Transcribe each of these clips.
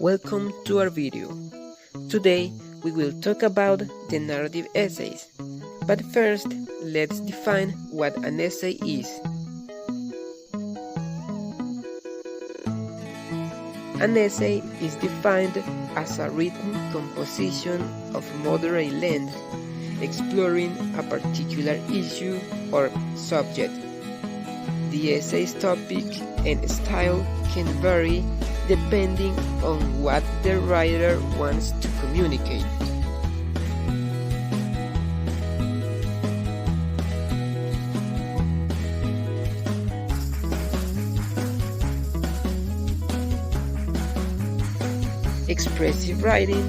Welcome to our video. Today we will talk about the narrative essays. But first, let's define what an essay is. An essay is defined as a written composition of moderate length, exploring a particular issue or subject. The essay's topic and style can vary depending on what the writer wants to communicate. Expressive writing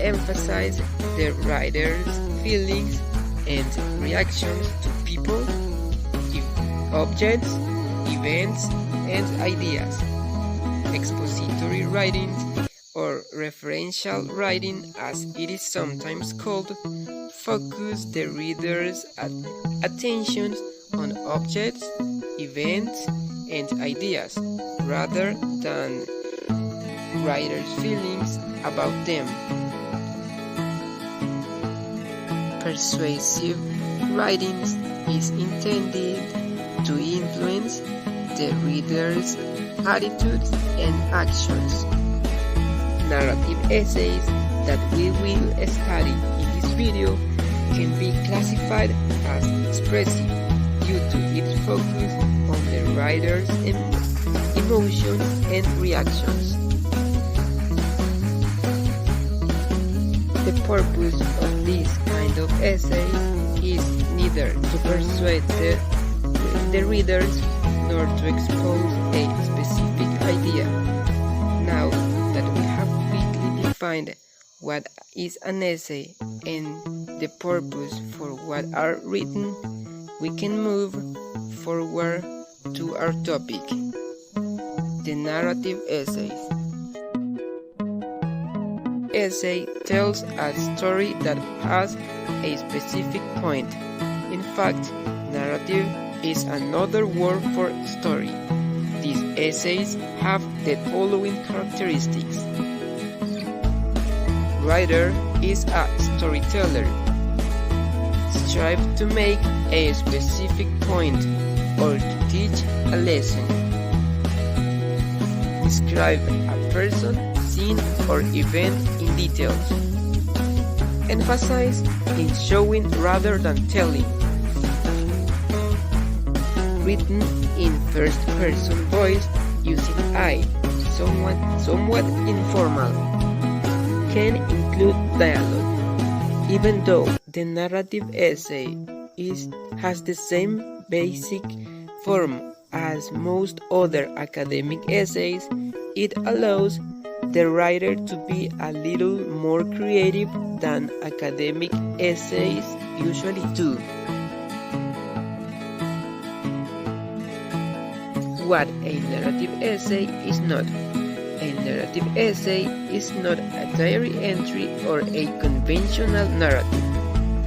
emphasizes the writer's feelings and reactions to people, objects, events, and ideas. Expository writing, or referential writing as it is sometimes called, focus the reader's attention on objects, events, and ideas rather than writer's feelings about them. Persuasive writing is intended to influence the reader's attitudes and actions. Narrative essays that we will study in this video can be classified as expressive due to its focus on the writer's emotions and reactions. The purpose of this kind of essay is neither to persuade the readers nor to expose a specific idea. Now that we have quickly defined what is an essay and the purpose for what are written, we can move forward to our topic, the narrative essays. Essay tells a story that has a specific point. In fact, narrative is another word for story. These essays have the following characteristics. Writer is a storyteller. Strive to make a specific point or to teach a lesson. Describe a person, scene, or event in details. Emphasize in showing rather than telling. Written in first-person voice using I, somewhat informal. Can include dialogue. Even though the narrative essay has the same basic form as most other academic essays, it allows the writer to be a little more creative than academic essays usually do. What a narrative essay is not. A narrative essay is not a diary entry or a conventional narrative.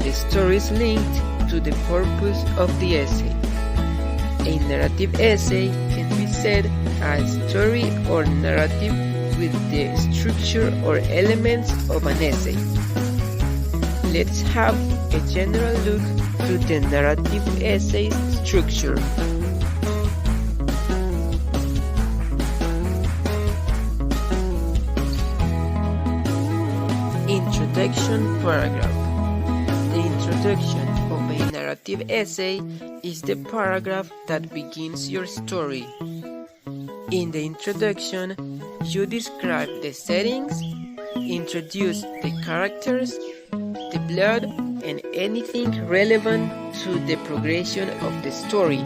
The story is linked to the purpose of the essay. A narrative essay can be said as story or narrative with the structure or elements of an essay. Let's have a general look to the narrative essay's structure. Introduction paragraph. The introduction of a narrative essay is the paragraph that begins your story. In the introduction, you describe the settings, introduce the characters, the plot, and anything relevant to the progression of the story,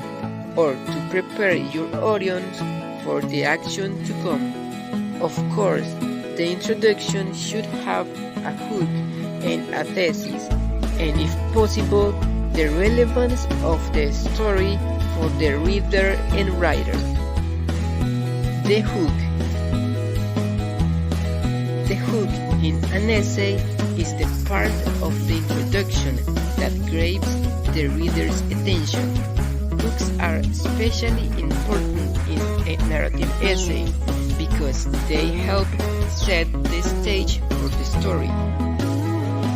or to prepare your audience for the action to come. Of course, the introduction should have a hook and a thesis, and if possible, the relevance of the story for the reader and writer. The hook. The hook in an essay is the part of the introduction that grabs the reader's attention. Hooks are especially important in a narrative essay because they help set the stage for the story.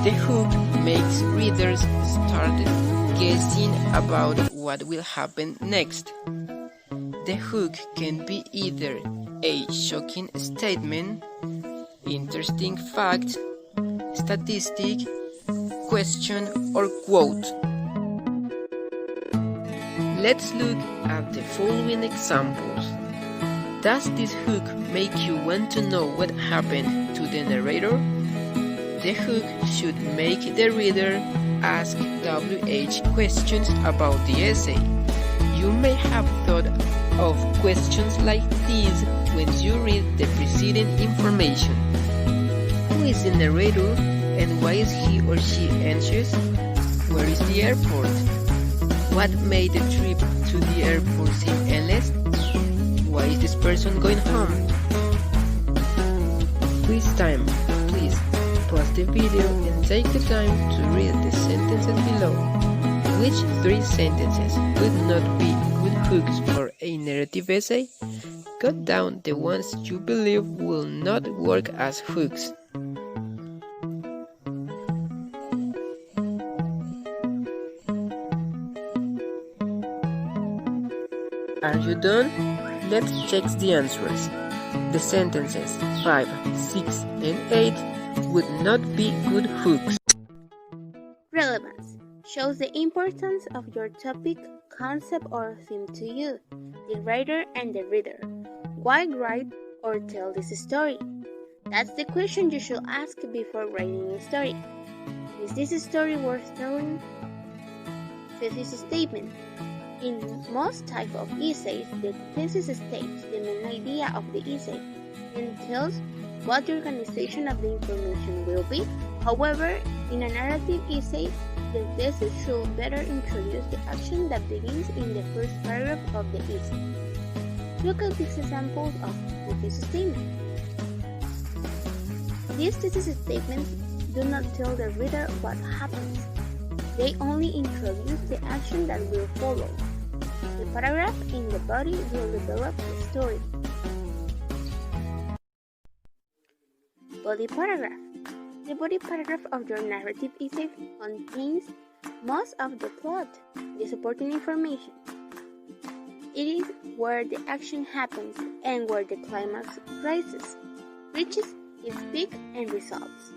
The hook makes readers start guessing about what will happen next. The hook can be either a shocking statement, interesting fact, statistic, question, or quote. Let's look at the following examples. Does this hook make you want to know what happened to the narrator? The hook should make the reader ask WH questions about the essay. You may have thought of questions like these when you read the preceding information. Who is the narrator and why is he or she anxious? Where is the airport? What made the trip to the airport seem endless? Why is this person going home? Quiz time. Please pause the video and take the time to read the sentences below. Which 3 sentences would not be good hooks for a narrative essay? Cut down the ones you believe will not work as hooks. Are you done? Let's check the answers. The sentences 5, 6, and 8 would not be good hooks. Relevance shows the importance of your topic, concept, or theme to you, the writer and the reader. Why write or tell this story? That's the question you should ask before writing a story. Is this story worth telling? Thesis statement. In most types of essays, the thesis states the main idea of the essay and tells what the organization of the information will be. However, in a narrative essay, the thesis should better introduce the action that begins in the first paragraph of the essay. Look at these examples of the thesis statement. These thesis statements do not tell the reader what happens. They only introduce the action that will follow. The paragraph in the body will develop the story. Body paragraph. The body paragraph of your narrative essay contains most of the plot, the supporting information. It is where the action happens and where the climax rises, reaches its peak and results.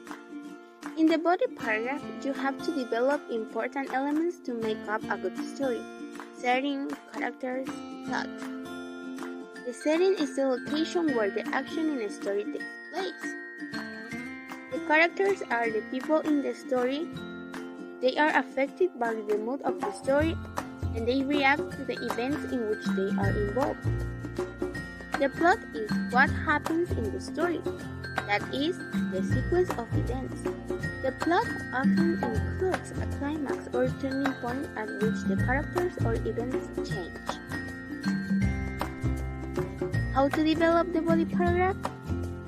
In the body paragraph, you have to develop important elements to make up a good story. Setting, characters, plot. The setting is the location where the action in a story takes place. The characters are the people in the story. They are affected by the mood of the story and they react to the events in which they are involved. The plot is what happens in the story, that is, the sequence of events. The plot often includes a climax or turning point at which the characters or events change. How to develop the body paragraph?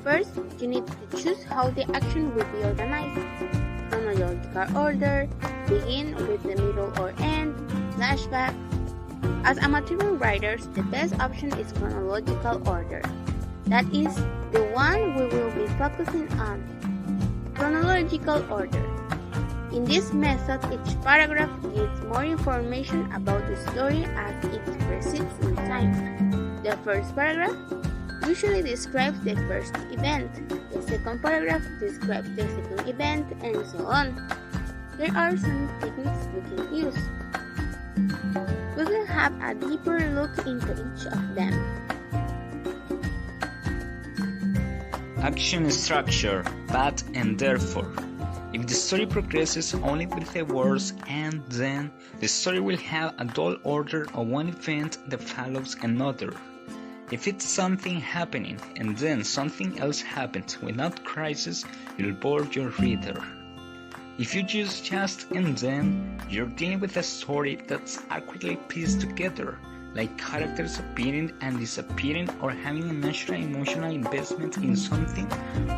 First, you need to choose how the action will be organized. Chronological order, begin with the middle or end, flashback. As amateur writers, the best option is chronological order. That is the one we will be focusing on. Chronological order. In this method, each paragraph gives more information about the story as it proceeds in time. The first paragraph usually describes the first event, the second paragraph describes the second event, and so on. There are some techniques we can use. We will have a deeper look into each of them. Action structure, but and therefore. If the story progresses only with the words and then, the story will have a dull order of one event that follows another. If it's something happening and then something else happens without crisis, you'll bore your reader. If you use just and then, you're dealing with a story that's awkwardly pieced together, like characters appearing and disappearing or having a natural emotional investment in something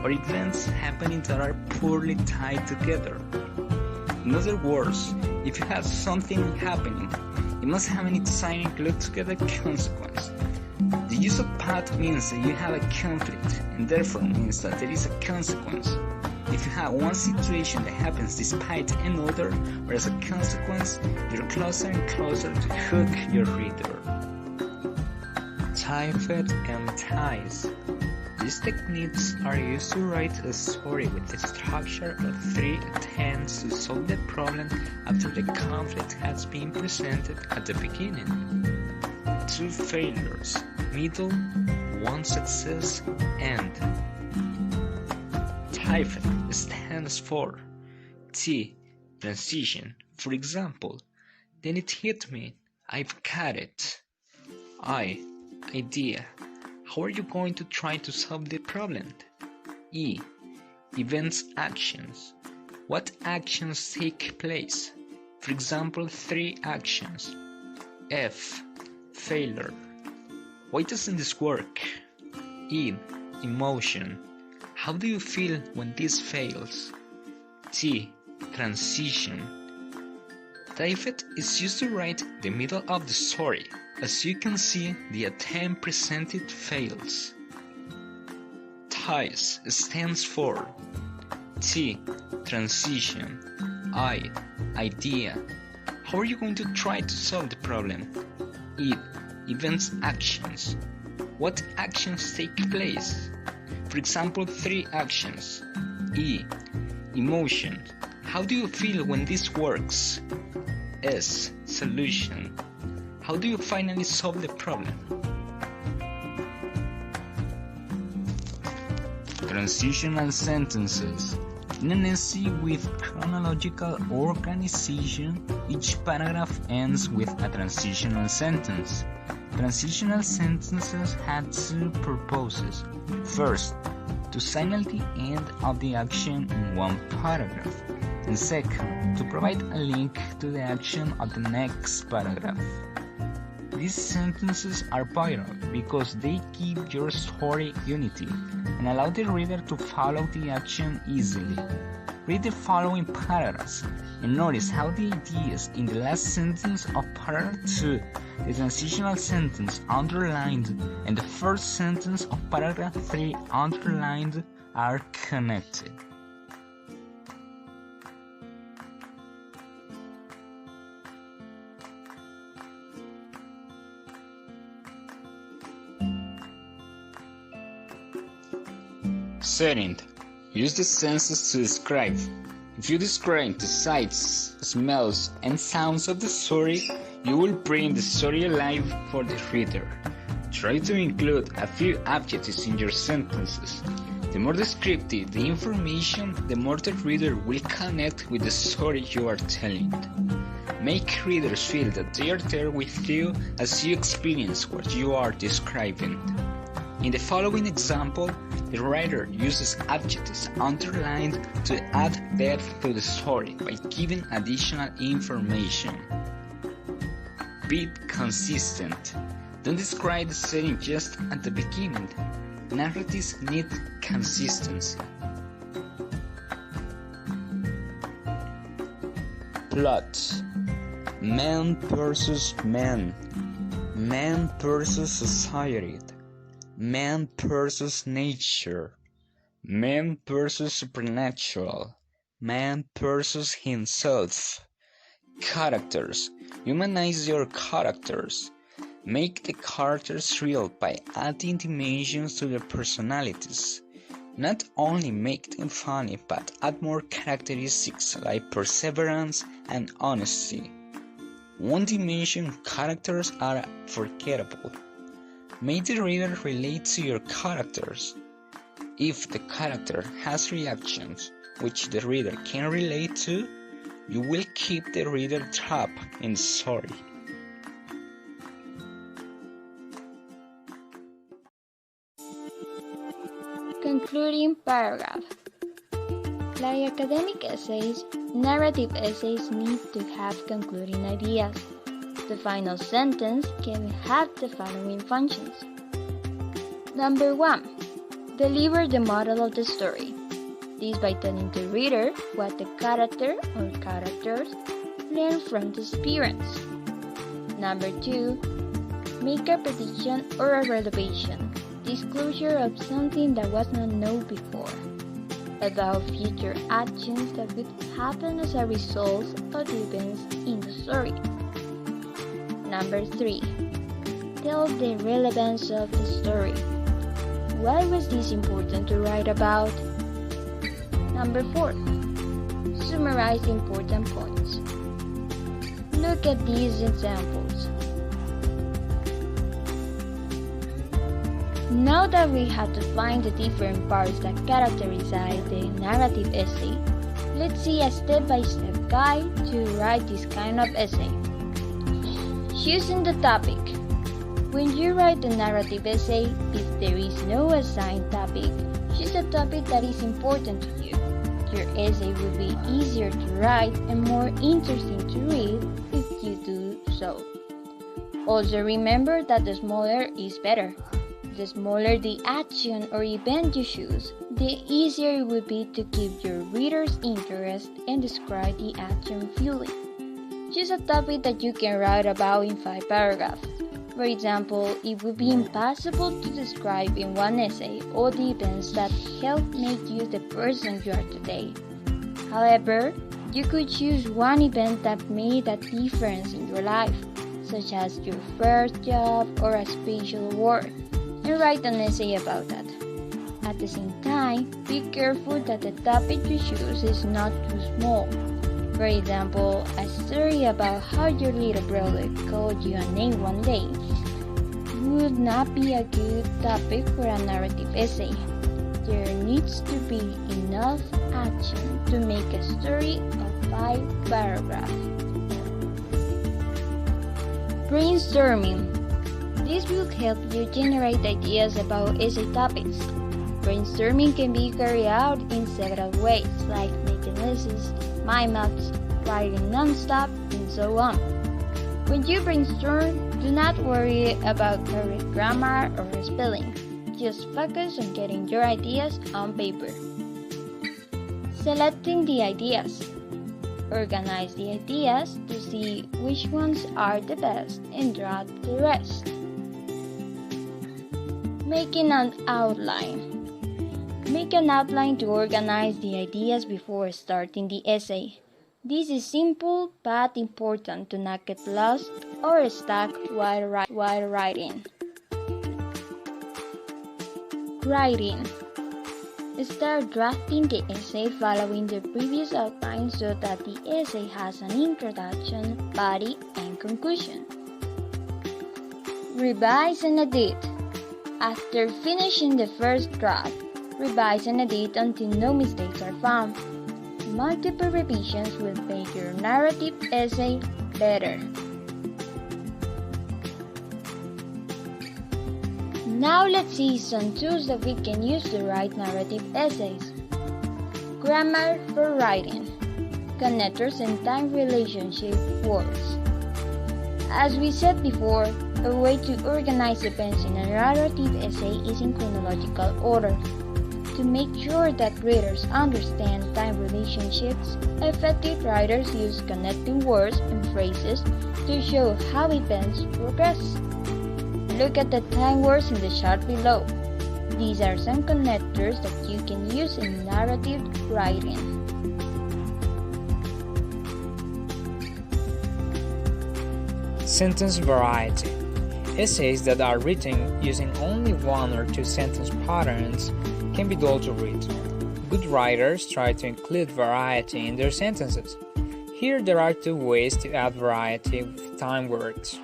or events happening that are poorly tied together. In other words, if you have something happening, it must have an exciting glued together consequence. The use of but means that you have a conflict, and therefore means that there is a consequence. If you have one situation that happens despite another, or as a consequence, you're closer and closer to hook your reader. Typed and ties. These techniques are used to write a story with the structure of 3 attempts to solve the problem after the conflict has been presented at the beginning. 2 failures, middle, 1 success, end. Typed stands for T, transition. For example, then it hit me, I've got it. I, idea. How are you going to try to solve the problem? E, events, actions. What actions take place? For example, 3 actions. F, failure. Why doesn't this work? E, emotion. How do you feel when this fails? T, transition. Typed is used to write the middle of the story. As you can see, the attempt presented fails. Ties stands for T, transition. I, idea. How are you going to try to solve the problem? E, events, actions. What actions take place? For example, 3 actions. E, emotion. How do you feel when this works? S, solution. How do you finally solve the problem? Transitional sentences. In an essay with chronological organization, each paragraph ends with a transitional sentence. Transitional sentences had 2 purposes. First, to signal the end of the action in one paragraph, and second, to provide a link to the action of the next paragraph. These sentences are vital because they give your story unity and allow the reader to follow the action easily. Read the following paragraphs and notice how the ideas in the last sentence of paragraph 2, the transitional sentence underlined, and the first sentence of paragraph 3 underlined are connected. Setting. Use the senses to describe. If you describe the sights, smells, and sounds of the story, you will bring the story alive for the reader. Try to include a few adjectives in your sentences. The more descriptive the information, the more the reader will connect with the story you are telling. Make readers feel that they are there with you as you experience what you are describing. In the following example, the writer uses adjectives underlined to add depth to the story by giving additional information. Be consistent. Don't describe the setting just at the beginning. Narratives need consistency. Plot. Man versus man. Man versus society. Man versus nature. Man versus supernatural. Man versus himself. Characters. Humanize your characters. Make the characters real by adding dimensions to their personalities. Not only make them funny, but add more characteristics like perseverance and honesty. One-dimension characters are forgettable. Make the reader relate to your characters. If the character has reactions which the reader can relate to, you will keep the reader trapped in the story. Concluding paragraph. Like academic essays, narrative essays need to have concluding ideas. The final sentence can have the following functions. Number 1. Deliver the model of the story. This by telling the reader what the character or characters learn from the experience. Number 2. Make a prediction or a revelation, disclosure of something that was not known before, about future actions that would happen as a result of the events in the story. Number 3. Tell the relevance of the story. Why was this important to write about? Number 4. Summarize important points. Look at these examples. Now that we have to find the different parts that characterize the narrative essay, let's see a step-by-step guide to write this kind of essay. Choosing the topic. When you write a narrative essay, if there is no assigned topic, choose a topic that is important to you. Your essay will be easier to write and more interesting to read if you do so. Also remember that the smaller is better. The smaller the action or event you choose, the easier it will be to keep your readers' interest and describe the action fully. Choose a topic that you can write about in 5 paragraphs. For example, it would be impossible to describe in one essay all the events that helped make you the person you are today. However, you could choose one event that made a difference in your life, such as your first job or a special award, and write an essay about that. At the same time, be careful that the topic you choose is not too small. For example, a story about how your little brother called you a name one day would not be a good topic for a narrative essay. There needs to be enough action to make a story of 5 paragraphs. Brainstorming. This will help you generate ideas about essay topics. Brainstorming can be carried out in several ways, like making lists, mind maps, writing non-stop, and so on. When you brainstorm, do not worry about correct grammar or spelling. Just focus on getting your ideas on paper. Selecting the ideas. Organize the ideas to see which ones are the best and drop the rest. Making an outline. Make an outline to organize the ideas before starting the essay. This is simple but important to not get lost or stuck while writing. Writing. Start drafting the essay following the previous outline so that the essay has an introduction, body, and conclusion. Revise and edit. After finishing the first draft, revise and edit until no mistakes are found. Multiple revisions will make your narrative essay better. Now let's see some tools that we can use to write narrative essays. Grammar for writing. Connectors and time relationship words. As we said before, a way to organize events in a narrative essay is in chronological order. To make sure that readers understand time relationships, effective writers use connecting words and phrases to show how events progress. Look at the time words in the chart below. These are some connectors that you can use in narrative writing. Sentence variety. Essays that are written using only 1 or 2 sentence patterns can be dull to read. Good writers try to include variety in their sentences. Here there are 2 ways to add variety with time words.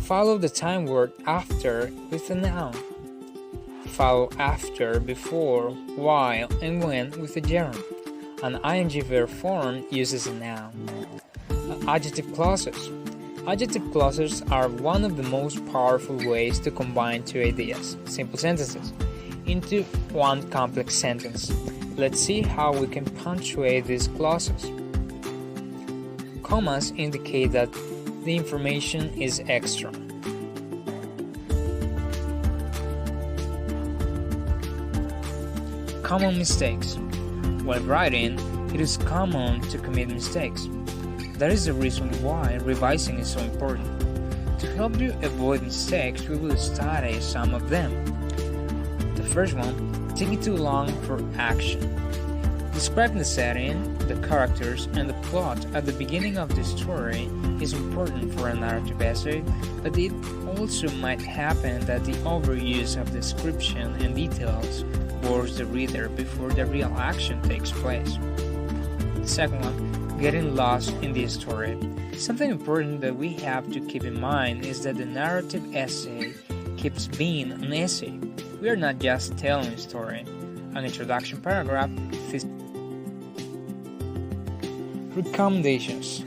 Follow the time word after with a noun. Follow after, before, while, and when with a gerund. An ing verb form uses a noun. Adjective clauses. Adjective clauses are one of the most powerful ways to combine 2 ideas, simple sentences, into one complex sentence. Let's see how we can punctuate these clauses. Commas indicate that the information is extra. Common mistakes. When writing, it is common to commit mistakes. That is the reason why revising is so important. To help you avoid mistakes, we will study some of them. The first one, taking too long for action. Describing the setting, the characters, and the plot at the beginning of the story is important for a narrative essay, but it also might happen that the overuse of description and details bores the reader before the real action takes place. The second one, getting lost in the story. Something important that we have to keep in mind is that the narrative essay keeps being an essay. We are not just telling a story. An introduction paragraph. Recommendations.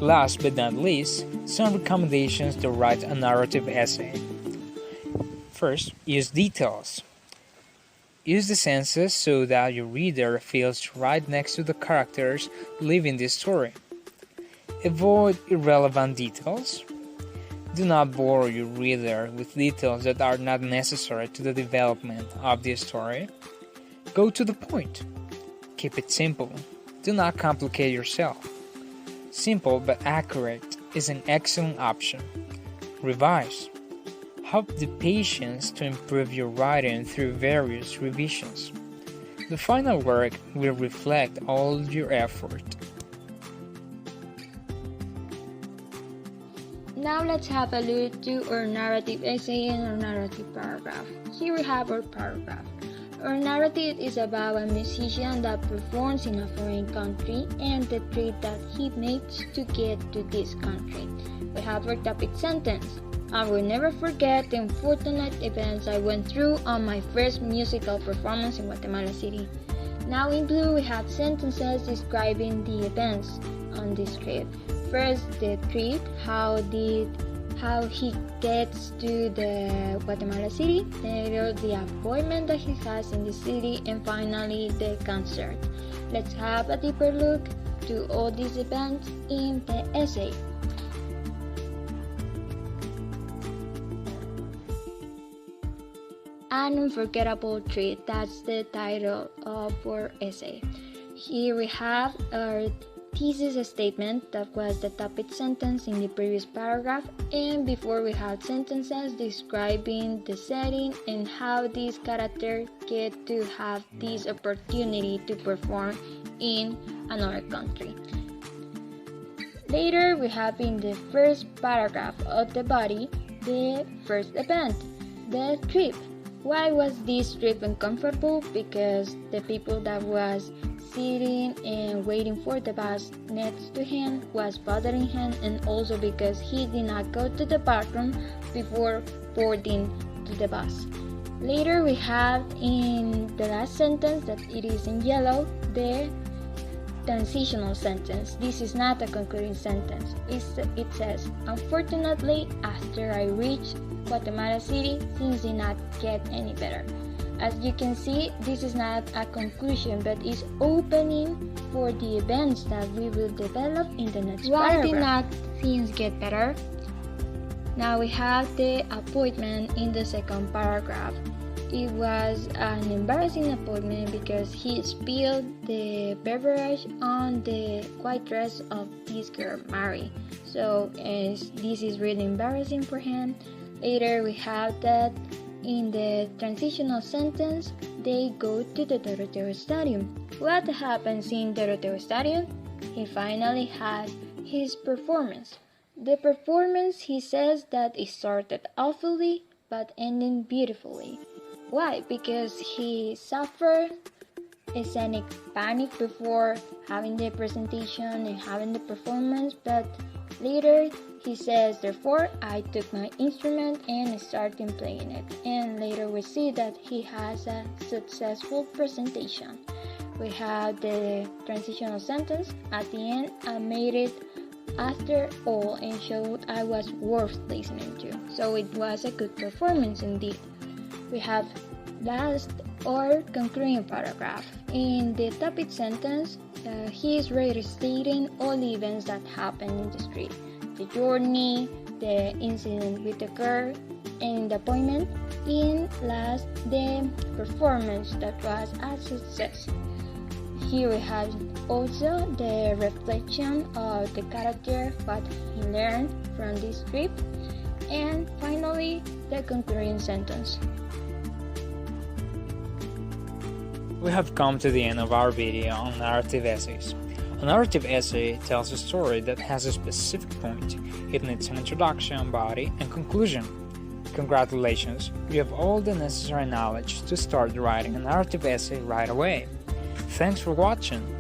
Last but not least, some recommendations to write a narrative essay. First, use details. Use the senses so that your reader feels right next to the characters living the story. Avoid irrelevant details. Do not bore your reader with details that are not necessary to the development of the story. Go to the point. Keep it simple. Do not complicate yourself. Simple but accurate is an excellent option. Revise. Have the patience to improve your writing through various revisions. The final work will reflect all your effort. Now let's have a look to our narrative essay and our narrative paragraph. Here we have our paragraph. Our narrative is about a musician that performs in a foreign country and the trip that he makes to get to this country. We have our topic sentence. I will never forget the unfortunate events I went through on my first musical performance in Guatemala City. Now in blue we have sentences describing the events on this trip. First, the trip, how he gets to the Guatemala City, later the appointment that he has in the city, and finally the concert. Let's have a deeper look to all these events in the essay. An unforgettable trip, that's the title of our essay. Here we have our thesis statement that was the topic sentence in the previous paragraph, and before we had sentences describing the setting and how these characters get to have this opportunity to perform in another country. Later we have in the first paragraph of the body the first event, the trip. Why was this trip uncomfortable? Because the people that was sitting and waiting for the bus next to him was bothering him, and also because he did not go to the bathroom before boarding to the bus. Later we have in the last sentence that it is in yellow, the transitional sentence. This is not a concluding sentence. It says, unfortunately, after I reached Guatemala City, things did not get any better. As you can see, this is not a conclusion, but is opening for the events that we will develop in the next paragraph. Why did not things get better? Now we have the appointment in the second paragraph. It was an embarrassing appointment because he spilled the beverage on the white dress of this girl, Mary. So this is really embarrassing for him. Later we have that in the transitional sentence, they go to the Doroteo Stadium. What happens in Doroteo Stadium? He finally has his performance. The performance, he says that it started awfully but ended beautifully. Why? Because he suffered scenic panic before having the presentation and having the performance, but later he says, therefore, I took my instrument and started playing it. And later we see that he has a successful presentation. We have the transitional sentence. At the end, I made it after all and showed I was worth listening to. So it was a good performance indeed. We have last or concluding paragraph. In the topic sentence, he is restating all the events that happened in the street. The journey, the incident with the girl, and the appointment. In last, the performance that was a success. Here we have also the reflection of the character, what he learned from this trip. And finally, the concluding sentence. We have come to the end of our video on narrative essays. A narrative essay tells a story that has a specific point. It needs an introduction, body, and conclusion. Congratulations, you have all the necessary knowledge to start writing a narrative essay right away. Thanks for watching.